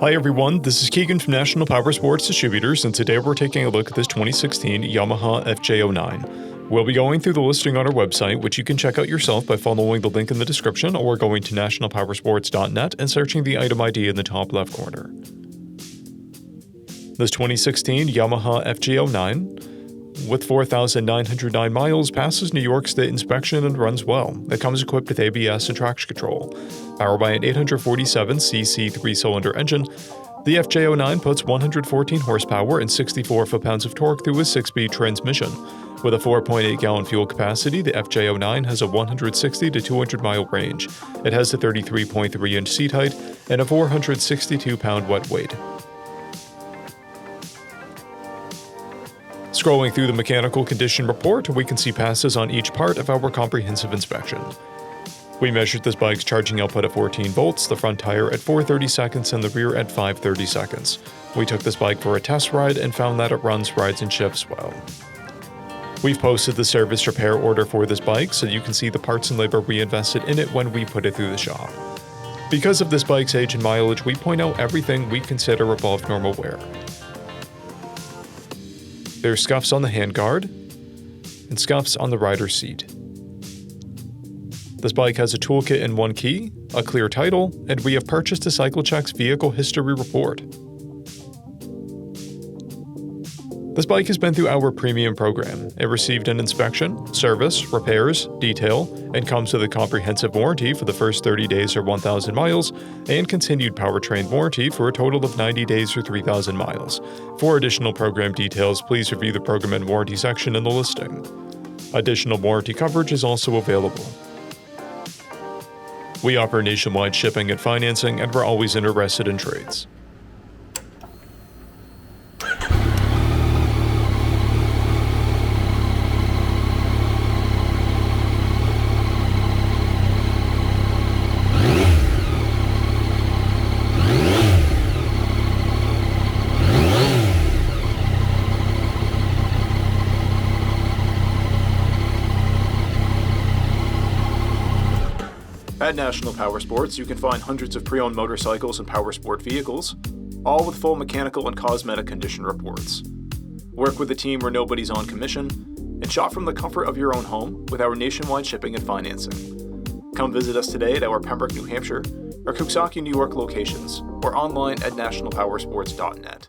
Hi everyone, this is Keegan from National Powersports Distributors, and today we're taking a look at this 2016 Yamaha FJ09. We'll be going through the listing on our website, which you can check out yourself by following the link in the description or going to nationalpowersports.net and searching the item ID in the top left corner. This 2016 Yamaha FJ09 with 4,909 miles passes New York State inspection and runs well. It comes equipped with ABS and traction control. Powered by an 847cc 3-cylinder engine, the FJ09 puts 114 horsepower and 64 foot-pounds of torque through a 6-speed transmission. With a 4.8-gallon fuel capacity, the FJ09 has a 160 to 200-mile range. It has a 33.3-inch seat height and a 462-pound wet weight. Scrolling through the mechanical condition report, we can see passes on each part of our comprehensive inspection. We measured this bike's charging output at 14 volts, the front tire at 430 seconds, and the rear at 530 seconds. We took this bike for a test ride and found that it runs, rides, and shifts well. We've posted the service repair order for this bike so you can see the parts and labor we invested in it when we put it through the shop. Because of this bike's age and mileage, we point out everything we consider above normal wear. There's scuffs on the handguard and scuffs on the rider's seat. This bike has a toolkit and one key, a clear title, and we have purchased a CycleCheck's vehicle history report. This bike has been through our premium program. It received an inspection, service, repairs, detail, and comes with a comprehensive warranty for the first 30 days or 1,000 miles, and continued powertrain warranty for a total of 90 days or 3,000 miles. For additional program details, please review the program and warranty section in the listing. Additional warranty coverage is also available. We offer nationwide shipping and financing, and we're always interested in trades. At National Powersports, you can find hundreds of pre-owned motorcycles and powersport vehicles, all with full mechanical and cosmetic condition reports. Work with a team where nobody's on commission, and shop from the comfort of your own home with our nationwide shipping and financing. Come visit us today at our Pembroke, New Hampshire, or Coxsackie, New York locations, or online at nationalpowersports.net.